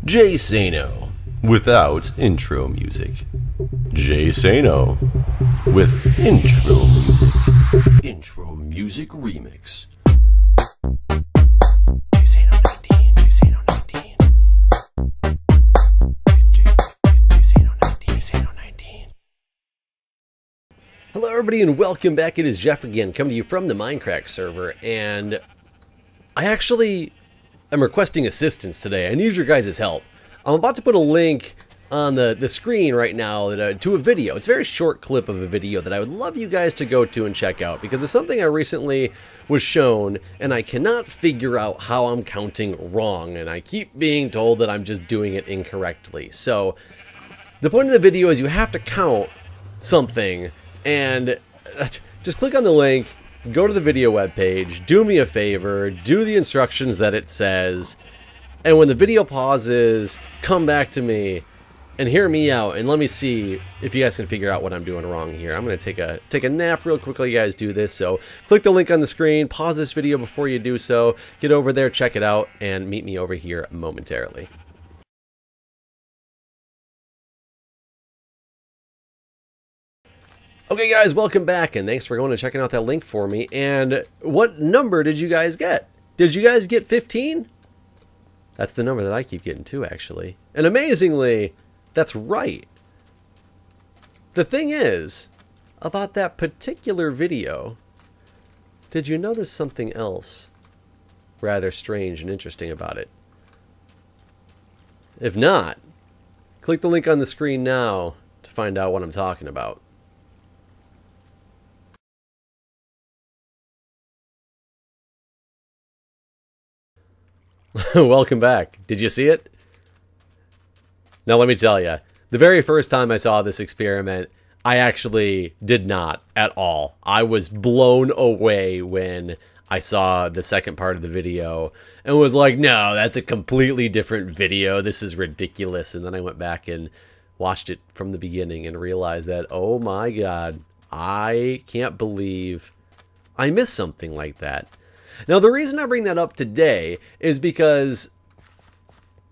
Jay Sano without intro music. Jay Sano with intro music. Intro music remix. Jay Sano 19. Jay Sano 19. Jay Sano 19. Jay Sano 19. Hello everybody and welcome back. It is Jeff again, coming to you from the Mindcrack server, and I actually am requesting assistance today. I need your guys' help. I'm about to put a link on the screen right now to a video. It's a very short clip of a video that I would love you guys to go to and check out, because it's something I recently was shown and I cannot figure out how I'm counting wrong, and I keep being told that I'm just doing it incorrectly. So the point of the video is you have to count something, and just click on the link, go to the video webpage, do me a favor, do the instructions that it says, and when the video pauses, come back to me and hear me out, and let me see if you guys can figure out what I'm doing wrong here. I'm going to take a nap real quick while you guys do this, so click the link on the screen, pause this video before you do so, get over there, check it out, and meet me over here momentarily. Okay guys, welcome back, and thanks for going and checking out that link for me. And what number did you guys get? Did you guys get 15? That's the number that I keep getting too, actually. And amazingly, that's right. The thing is, about that particular video, did you notice something else rather strange and interesting about it? If not, click the link on the screen now to find out what I'm talking about. Welcome back. Did you see it? Now let me tell you, the very first time I saw this experiment, I actually did not at all. I was blown away when I saw the second part of the video and was like, no, that's a completely different video. This is ridiculous. And then I went back and watched it from the beginning and realized that, oh my God, I can't believe I missed something like that. Now, the reason I bring that up today is because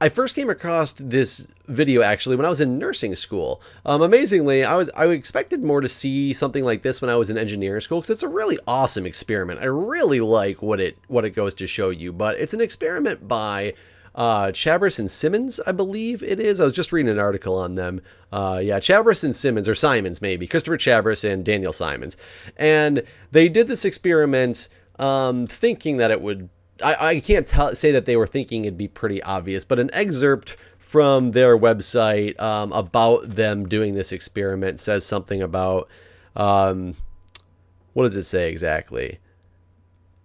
I first came across this video actually when I was in nursing school. Amazingly, I expected more to see something like this when I was in engineering school, because it's a really awesome experiment. I really like what it goes to show you, but it's an experiment by Chabris and Simmons, I believe it is. I was just reading an article on them. Yeah, Chabris and Simmons, or Simons maybe, Christopher Chabris and Daniel Simons. And they did this experiment thinking that it would, I can't say that they were thinking it'd be pretty obvious, but an excerpt from their website about them doing this experiment says something about, what does it say exactly?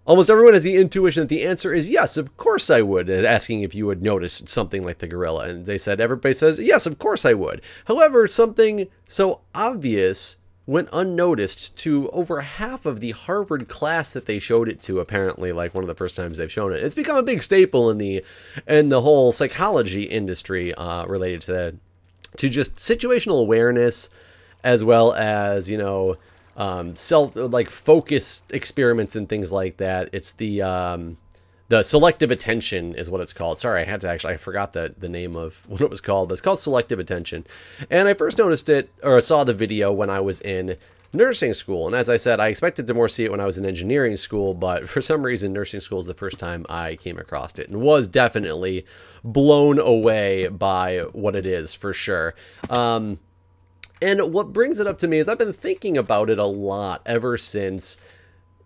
Almost everyone has the intuition that the answer is yes, of course I would, asking if you would notice something like the gorilla. And they said, everybody says, yes, of course I would. However, something so obvious went unnoticed to over half of the Harvard class that they showed it to, apparently, like one of the first times they've shown it. It's become a big staple in the whole psychology industry related to just situational awareness, as well as, you know, focus experiments and things like that. It's the selective attention is what it's called. Sorry, I forgot the name of what it was called. But it's called selective attention. And I first noticed it, or saw the video, when I was in nursing school. And as I said, I expected to more see it when I was in engineering school, but for some reason, nursing school is the first time I came across it, and was definitely blown away by what it is, for sure. And what brings it up to me is I've been thinking about it a lot ever since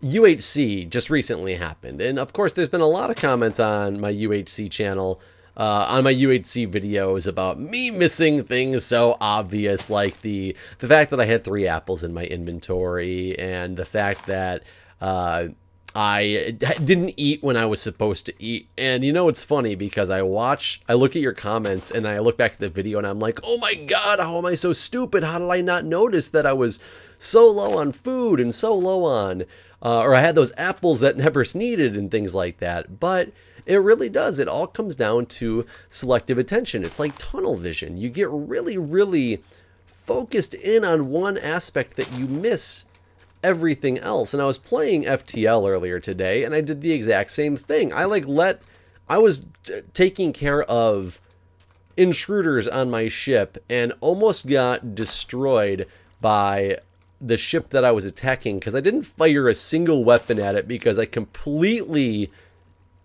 UHC just recently happened. And of course, there's been a lot of comments on my UHC channel, on my UHC videos, about me missing things so obvious, like the fact that I had 3 apples in my inventory, and the fact that I didn't eat when I was supposed to eat. And you know, it's funny because I look at your comments and I look back at the video and I'm like, oh my God, how am I so stupid? How did I not notice that I was so low on food and so low on, or I had those apples that never needed and things like that. But it really does. It all comes down to selective attention. It's like tunnel vision. You get really, really focused in on one aspect that you miss everything else. And I was playing FTL earlier today, and I did the exact same thing. I was taking care of intruders on my ship and almost got destroyed by the ship that I was attacking because I didn't fire a single weapon at it because I completely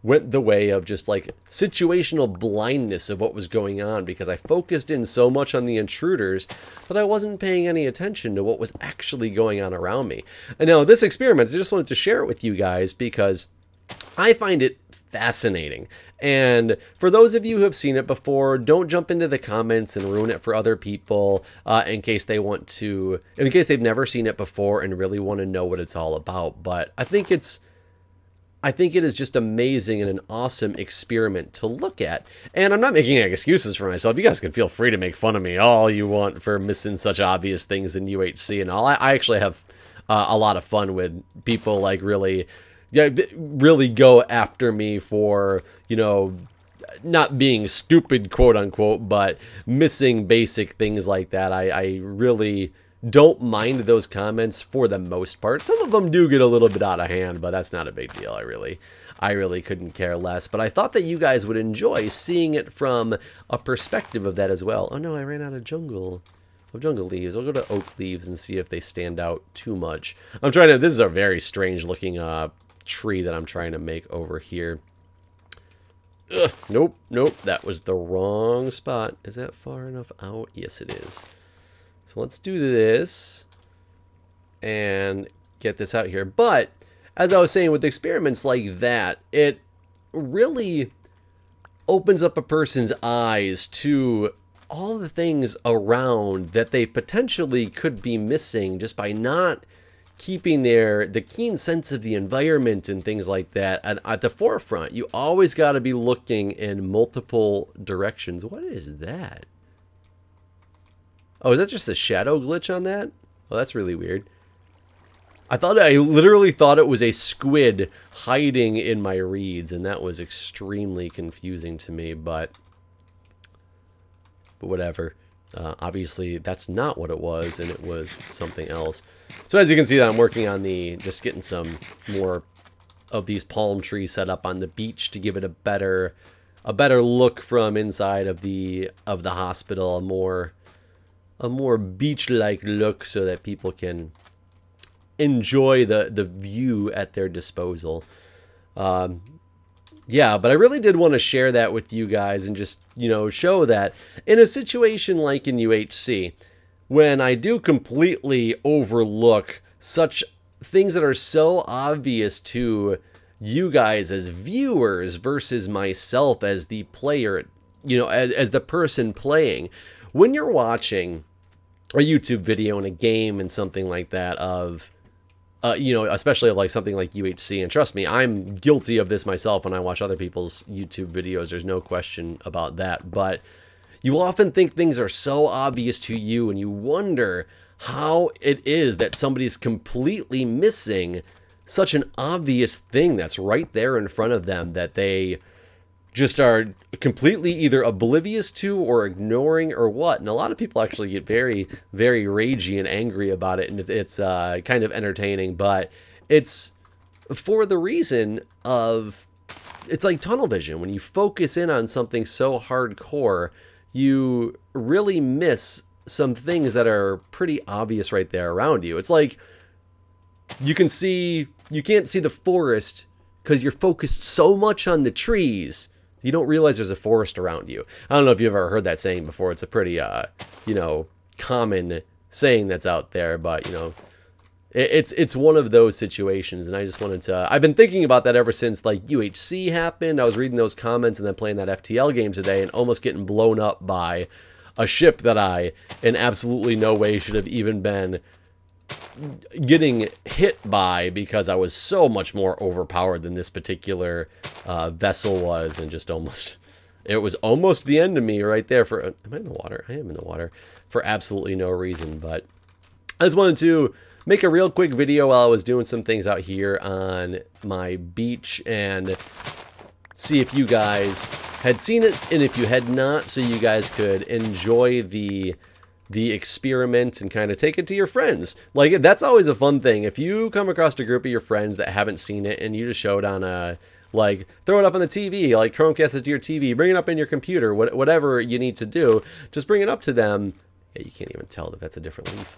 went the way of just like situational blindness of what was going on because I focused in so much on the intruders that I wasn't paying any attention to what was actually going on around me. And now this experiment, I just wanted to share it with you guys because I find it fascinating. And for those of you who have seen it before, don't jump into the comments and ruin it for other people in case they want to, in case they've never seen it before and really want to know what it's all about. But I think it is just amazing and an awesome experiment to look at. And I'm not making any excuses for myself. You guys can feel free to make fun of me all you want for missing such obvious things in UHC and all. I actually have a lot of fun with people like really go after me for, you know, not being stupid, quote unquote, but missing basic things like that. I really don't mind those comments for the most part. Some of them do get a little bit out of hand, but that's not a big deal. I really couldn't care less. But I thought that you guys would enjoy seeing it from a perspective of that as well. Oh no, I ran out of jungle leaves. I'll go to oak leaves and see if they stand out too much. I'm trying to, this is a very strange looking tree that I'm trying to make over here. Ugh, nope, that was the wrong spot. Is that far enough out? Yes, it is. So let's do this and get this out here. But as I was saying, with experiments like that, it really opens up a person's eyes to all the things around that they potentially could be missing just by not keeping the keen sense of the environment and things like that at the forefront. You always got to be looking in multiple directions. What is that? Oh, is that just a shadow glitch on that? Oh, that's really weird. I literally thought it was a squid hiding in my reeds, and that was extremely confusing to me, but whatever. Obviously, that's not what it was, and it was something else. So as you can see, that I'm working on just getting some more of these palm trees set up on the beach to give it a better look from inside of the hospital, a more beach-like look, so that people can enjoy the view at their disposal. Yeah, but I really did want to share that with you guys and just, you know, show that in a situation like in UHC, when I do completely overlook such things that are so obvious to you guys as viewers versus myself as the player, you know, as the person playing. When you're watching a YouTube video in a game and something like that of, you know, especially like something like UHC, and trust me, I'm guilty of this myself when I watch other people's YouTube videos, there's no question about that, but you often think things are so obvious to you and you wonder how it is that somebody's completely missing such an obvious thing that's right there in front of them that they just are completely either oblivious to or ignoring or what. And a lot of people actually get very, very ragey and angry about it, and it's kind of entertaining, but it's for the reason of, it's like tunnel vision. When you focus in on something so hardcore, you really miss some things that are pretty obvious right there around you. It's like you can't see the forest because you're focused so much on the trees, you don't realize there's a forest around you. I don't know if you've ever heard that saying before. It's a pretty, you know, common saying that's out there, but, you know, it's one of those situations, and I just wanted to, I've been thinking about that ever since, like, UHC happened. I was reading those comments and then playing that FTL game today and almost getting blown up by a ship that I, in absolutely no way, should have even been getting hit by, because I was so much more overpowered than this particular vessel was, and just almost, it was almost the end of me right there for, am I in the water? I am in the water for absolutely no reason. But I just wanted to make a real quick video while I was doing some things out here on my beach and see if you guys had seen it, and if you had not, so you guys could enjoy the experiment and kind of take it to your friends. Like, that's always a fun thing. If you come across a group of your friends that haven't seen it and you just show it on Like, throw it up on the TV, like Chromecast it to your TV, bring it up in your computer, whatever you need to do, just bring it up to them. Yeah, you can't even tell that that's a different leaf.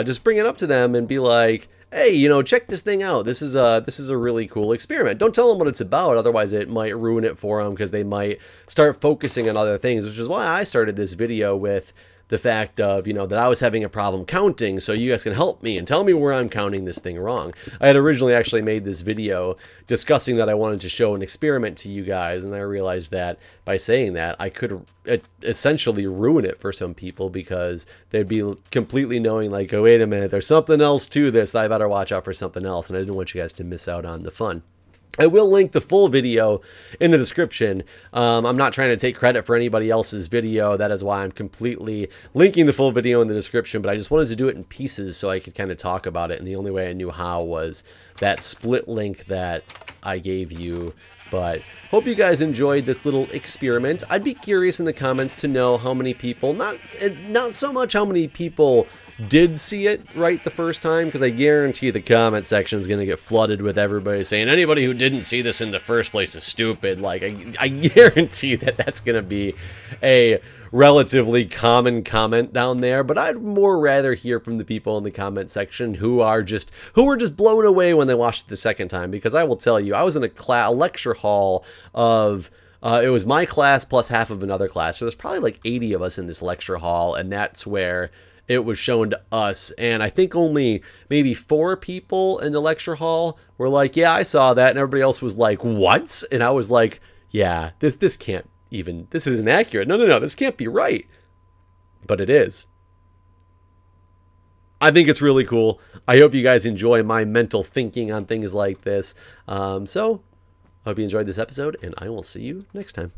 Just bring it up to them and be like, hey, you know, check this thing out. This is a really cool experiment. Don't tell them what it's about, otherwise it might ruin it for them because they might start focusing on other things, which is why I started this video with the fact of, you know, that I was having a problem counting, so you guys can help me and tell me where I'm counting this thing wrong. I had originally actually made this video discussing that I wanted to show an experiment to you guys, and I realized that by saying that, I could essentially ruin it for some people because they'd be completely knowing like, oh, wait a minute, there's something else to this. I better watch out for something else, and I didn't want you guys to miss out on the fun. I will link the full video in the description. I'm not trying to take credit for anybody else's video. That is why I'm completely linking the full video in the description, but I just wanted to do it in pieces so I could kind of talk about it, and the only way I knew how was that split link that I gave you. But hope you guys enjoyed this little experiment. I'd be curious in the comments to know how many people, not so much how many people did see it right the first time, because I guarantee the comment section is going to get flooded with everybody saying anybody who didn't see this in the first place is stupid. Like, I guarantee that that's going to be a relatively common comment down there, but I'd more rather hear from the people in the comment section who were just blown away when they watched it the second time, because I will tell you, I was in a lecture hall of it was my class plus half of another class, so there's probably like 80 of us in this lecture hall, and that's where it was shown to us, and I think only maybe 4 people in the lecture hall were like, yeah, I saw that, and everybody else was like, what? And I was like, yeah, this can't even, this isn't accurate. No, this can't be right. But it is. I think it's really cool. I hope you guys enjoy my mental thinking on things like this. So, I hope you enjoyed this episode, and I will see you next time.